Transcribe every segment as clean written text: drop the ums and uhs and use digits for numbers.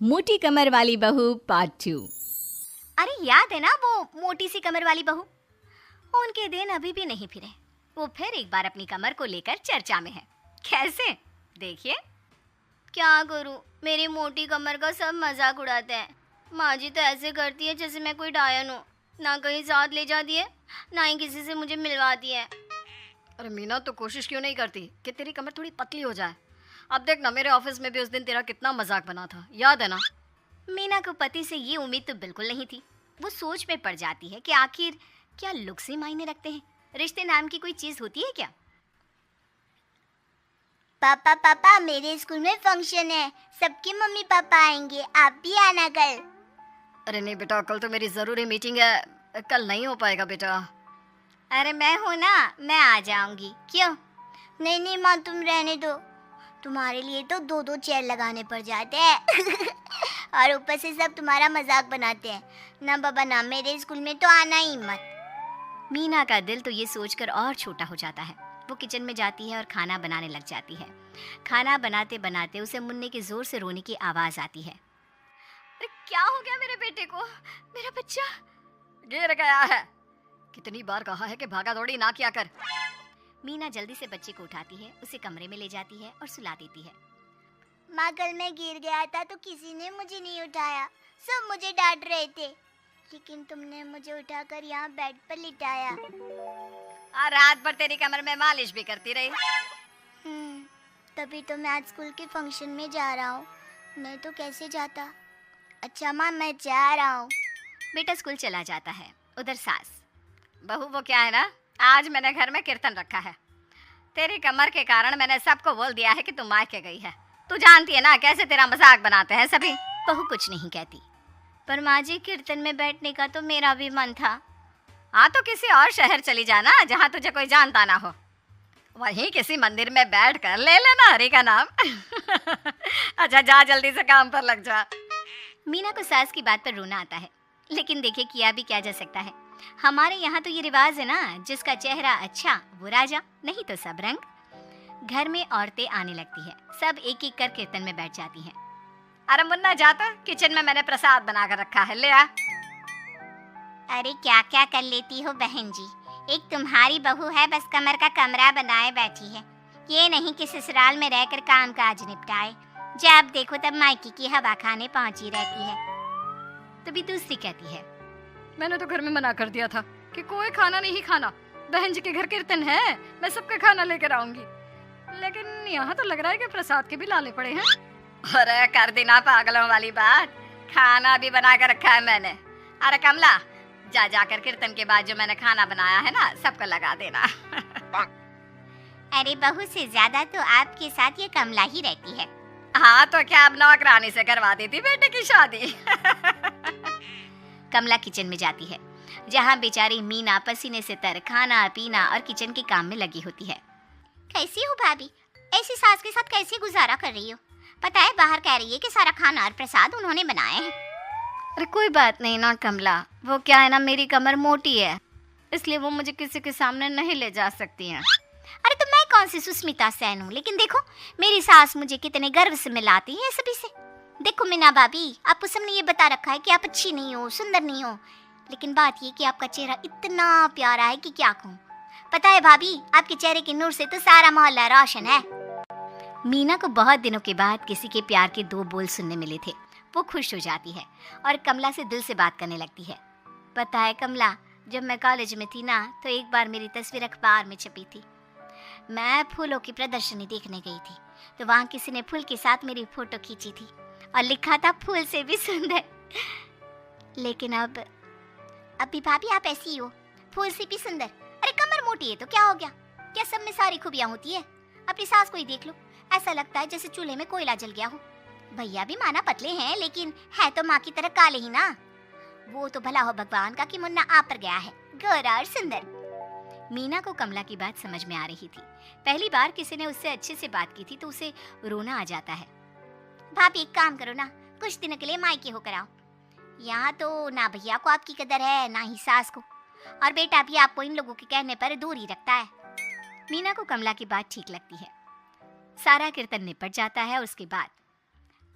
मोटी कमर वाली बहू पार्ट 2। अरे याद है ना वो मोटी सी कमर वाली बहू? उनके दिन अभी भी नहीं फिरे। वो फिर एक बार अपनी कमर को लेकर चर्चा में है। कैसे? देखिए। क्या करूं, मेरी मोटी कमर का सब मजाक उड़ाते हैं। माँ जी तो ऐसे करती है जैसे मैं कोई डायन हूँ। ना कहीं साथ ले जाती है, ना ही किसी से मुझे मिलवाती है। अरे मीना, तो कोशिश क्यों नहीं करती कि तेरी कमर थोड़ी पतली हो जाए? अब देख ना, मेरे ऑफिस में भी उस दिन तेरा कितना मजाक बना था, याद है ना? मीना को पति से ये उम्मीद तो बिल्कुल नहीं थी। वो सोच में पड़ जाती है कि आखिर क्या लुक्स ही मायने रखते हैं? रिश्ते नाम की कोई चीज होती है क्या? पापा पापा, मेरे स्कूल में फंक्शन है, सबके मम्मी पापा आएंगे, आप भी आना कल। अरे नहीं बेटा, कल तो मेरी ज़रूरी मीटिंग है, कल नहीं हो पाएगा बेटा। अरे मैं हूँ ना, मैं आ जाऊंगी। क्यों? नहीं नहीं माँ, तुम रहने दो, तुम्हारे लिए तो दो दो चेयर लगाने पड़ जाते हैं और ऊपर से सब तुम्हारा मजाक बनाते हैं। ना बाबा ना, मेरे स्कूल में तो आना ही मत। मीना का दिल तो ये सोचकर और छोटा हो जाता है। वो किचन में जाती है और खाना बनाने लग जाती है। खाना बनाते बनाते उसे मुन्ने के जोर से रोने की आवाज आती है। अरे क्या हो गया मेरे बेटे को? मेरा बच्चा गिर गया है। कितनी बार कहा है कि भागा दौड़ी ना किया कर। मीना जल्दी से बच्चे को उठाती है, उसे कमरे में ले जाती है और सुला देती है। माँ, कल मैं गिर गया था तो किसी ने मुझे नहीं उठाया, सब मुझे डांट रहे थे, लेकिन तुमने मुझे उठाकर यहाँ बेड पर लिटाया। और रात भर तेरी कमर में मालिश भी करती रही। तभी तो मैं आज स्कूल के फंक्शन में जा रहा हूँ, नहीं तो कैसे जाता। अच्छा माँ, मैं जा रहा हूँ। बेटा स्कूल चला जाता है। उधर सास। बहू, वो क्या है ना, आज मैंने घर में कीर्तन रखा है। तेरी कमर के कारण मैंने सबको बोल दिया है कि तू मायके गई है। तू जानती है ना कैसे तेरा मजाक बनाते हैं सभी। बहू कुछ नहीं कहती। पर माँ जी, कीर्तन में बैठने का तो मेरा भी मन था। हाँ तो किसी और शहर चली जाना जहाँ तुझे कोई जानता ना हो। वहीं किसी मंदिर में बैठ कर ले लेना हरि का नाम अच्छा जा, जल्दी से काम पर लग जा। मीना को सास की बात पर रोना आता है, लेकिन देखिए किया भी क्या जा सकता है। हमारे यहाँ तो ये रिवाज है ना, जिसका चेहरा अच्छा वो राजा, नहीं तो सब रंग। घर में औरतें आने लगती है, सब एक एक कर कीर्तन में बैठ जाती हैं। अरे मुन्ना, जाता किचन में मैंने प्रसाद बना कर रखा है, ले आ। अरे क्या क्या कर लेती हो बहन जी, एक तुम्हारी बहू है बस कमर का कमरा बनाए बैठी है। ये नहीं कि ससुराल में रहकर काम काज निपटाए, जब देखो तब मायके की हवा खाने पहुंची रहती है। तभी दूसरी कहती है, मैंने तो घर में मना कर दिया था कि कोई खाना नहीं खाना। बहन जी के घर कीर्तन है, मैं सबका खाना लेकर आऊंगी, लेकिन यहाँ तो लग रहा है कि प्रसाद के भी लाने पड़े हैं। अरे कर देना पागलों वाली बात, खाना भी बना कर रखा है मैंने। अरे कमला, जा जाकर कीर्तन के बाद जो मैंने खाना बनाया है ना, सबको लगा देना अरे बहू से ज्यादा तो आपके साथ ये कमला ही रहती है। हाँ तो क्या, अब नौकरानी से करवा देती बेटे की शादी कमला किचन में जाती है, जहाँ बेचारी मीना पसीने से तर खाना पीना और किचन के काम में लगी होती है। कैसी हो भाभी, ऐसी सास के साथ कैसे गुजारा कर रही हो? पता है बाहर कह रही है कि सारा खाना और प्रसाद उन्होंने बनाए हैं। अरे कोई बात नहीं ना कमला, वो क्या है ना, मेरी कमर मोटी है, इसलिए वो मुझे किसी के सामने नहीं ले जा सकती हैं। अरे तो मैं कौन सी सुस्मिता सेन हूँ, लेकिन देखो मेरी सास मुझे कितने गर्व से मिलाती है सभी से। देखो मीना भाभी, आपको सबने ये बता रखा है कि आप अच्छी नहीं हो, सुंदर नहीं हो, लेकिन बात ये कि आपका चेहरा इतना प्यारा है कि क्या कहूँ। पता है भाभी, आपके चेहरे की नूर से तो सारा मोहल्ला रोशन है। मीना को बहुत दिनों के बाद किसी के प्यार के दो बोल सुनने मिले थे। वो खुश हो जाती है और कमला से दिल से बात करने लगती है। पता है कमला, जब मैं कॉलेज में थी ना, तो एक बार मेरी तस्वीर अखबार में छपी थी। मैं फूलों की प्रदर्शनी देखने गई थी, तो वहाँ किसी ने फूल के साथ मेरी फोटो खींची थी और लिखा था फूल से भी सुंदर। लेकिन अब भी भाभी आप ऐसी हो, फूल से भी सुंदर। अरे कमर मोटी है तो क्या हो गया, क्या सब में सारी खूबियां होती है? अपनी सास को ही देख लो, ऐसा लगता है जैसे चूल्हे में कोयला जल गया हो। भैया भी माना पतले हैं, लेकिन है तो माँ की तरह काले ही ना। वो तो भला हो भगवान का कि मुन्ना आप पर गया है, गोरा और सुंदर। मीना को कमला की बात समझ में आ रही थी। पहली बार किसी ने उससे अच्छे से बात की थी तो उसे रोना आ जाता है। भाभी एक काम करो ना, कुछ दिनों के लिए मायके होकर आओ। यहाँ तो ना भैया को आपकी कदर है, ना ही सास को, और बेटा भी आपको इन लोगों के कहने पर दूर ही रखता है। मीना को कमला की बात ठीक लगती है। सारा कीर्तन निपट जाता है और उसके बाद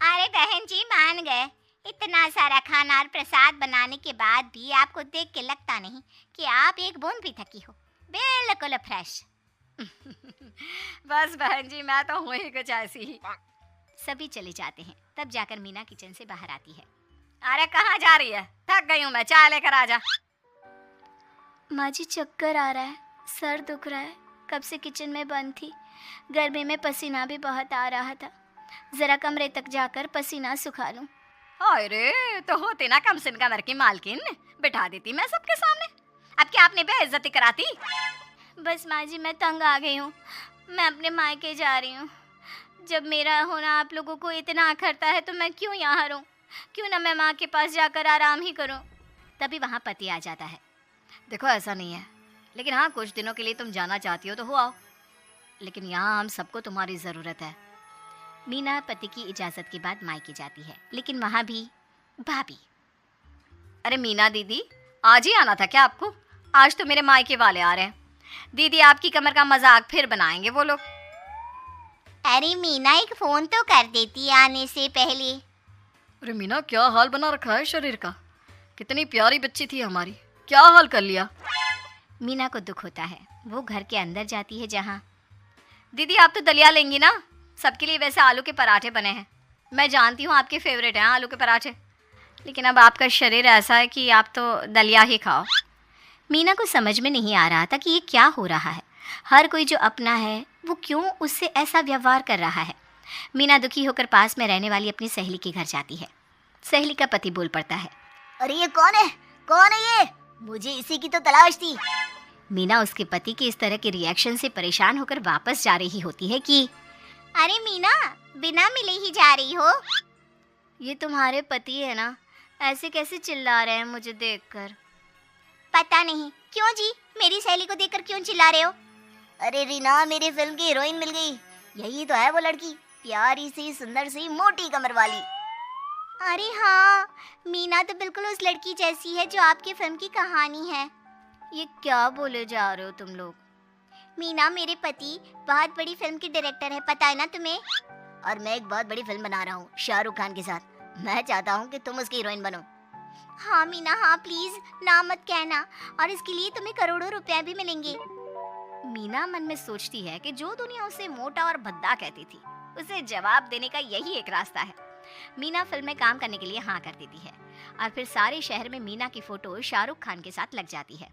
अरे बहन जी मान गए। इतना सारा खाना और प्रसाद बनाने के बाद भी आपको देख के लगता नहीं कि आप एक बूंद भी थकी हो। बिल्कुल फ्रेश। बस बहन जी मैं तो हूँ ही कुछ ऐसी ही। सभी चले जाते हैं। तब जाकर मीना किचन से बाहर आती है। अरे कहाँ जा रही है? थक गई हूँ मैं, चाय लेकर आ जा। माँ जी चक्कर आ रहा है, सर दुख रहा है, कब से किचन में बंद थी, गर्मी में पसीना भी बहुत आ रहा था, जरा कमरे तक जाकर पसीना सुखा लूं। अरे तो होती ना कम सिन कमर की मालकिन, बिठा देती मैं सबके सामने। अब क्या आपने बेइज्जती कराती? बस माँ जी मैं तंग आ गई हूँ, मैं अपने मायके जा रही हूँ। जब मेरा होना आप लोगों को इतना अखरता है तो मैं क्यों यहाँ रहूँ, क्यों ना मैं माँ के पास जाकर आराम ही करूँ। तभी वहाँ पति आ जाता है। देखो ऐसा नहीं है, लेकिन हाँ कुछ दिनों के लिए तुम जाना चाहती हो तो हो आओ, लेकिन यहाँ हम सबको तुम्हारी ज़रूरत है। मीना पति की इजाज़त के बाद मायके जाती है, लेकिन वहाँ भी भाभी। अरे मीना दीदी, आज ही आना था क्या आपको? आज तो मेरे मायके वाले आ रहे हैं। दीदी आपकी कमर का मजाक फिर बनाएंगे वो लोग। अरे मीना एक फोन तो कर देती आने से पहले। अरे मीना क्या हाल बना रखा है शरीर का, कितनी प्यारी बच्ची थी हमारी, क्या हाल कर लिया। मीना को दुख होता है, वो घर के अंदर जाती है जहाँ। दीदी आप तो दलिया लेंगी ना? सबके लिए वैसे आलू के पराठे बने हैं, मैं जानती हूँ आपके फेवरेट हैं आलू के पराठे, लेकिन अब आपका शरीर ऐसा है कि आप तो दलिया ही खाओ। मीना को समझ में नहीं आ रहा था कि ये क्या हो रहा है। हर कोई जो अपना है वो क्यों उससे ऐसा व्यवहार कर रहा है। मीना दुखी होकर पास में रहने वाली अपनी सहेली के घर जाती है। सहेली का पति बोल पड़ता है, अरे ये कौन है? कौन है ये? मुझे इसी की तो तलाश थी। मीना उसके पति के इस तरह के रिएक्शन से परेशान होकर वापस जा रही होती है कि अरे मीना बिना मिले ही जा रही हो? ये तुम्हारे पति है ना, ऐसे कैसे चिल्ला रहे हैं मुझे देखकर। पता नहीं क्यों जी, मेरी सहेली को देखकर क्यों चिल्ला रहे हो? अरे रीना मेरी फिल्म की हीरोइन मिल गई, यही तो है वो लड़की, प्यारी सी सुंदर सी मोटी कमर वाली। अरे हाँ, मीना तो बिल्कुल उस लड़की जैसी है जो आपकी फिल्म की कहानी है। ये क्या बोले जा रहे हो तुम लोग? मीना मेरे पति बहुत बड़ी फिल्म के डायरेक्टर है, पता है ना तुम्हें? और मैं एक बहुत बड़ी फिल्म बना रहा हूँ शाहरुख खान के साथ। मैं चाहता हूँ कि तुम उसकी हीरोइन बनो। हाँ मीना हाँ, प्लीज ना मत कहना, और इसके लिए तुम्हें करोड़ों रुपए भी मिलेंगे। मीना मन में सोचती है कि जो दुनिया उसे मोटा और भद्दा कहती थी, उसे जवाब देने का यही एक रास्ता है। मीना फिल्म में काम करने के लिए हाँ कर देती है और फिर सारे शहर में मीना की फोटो शाहरुख खान के साथ लग जाती है।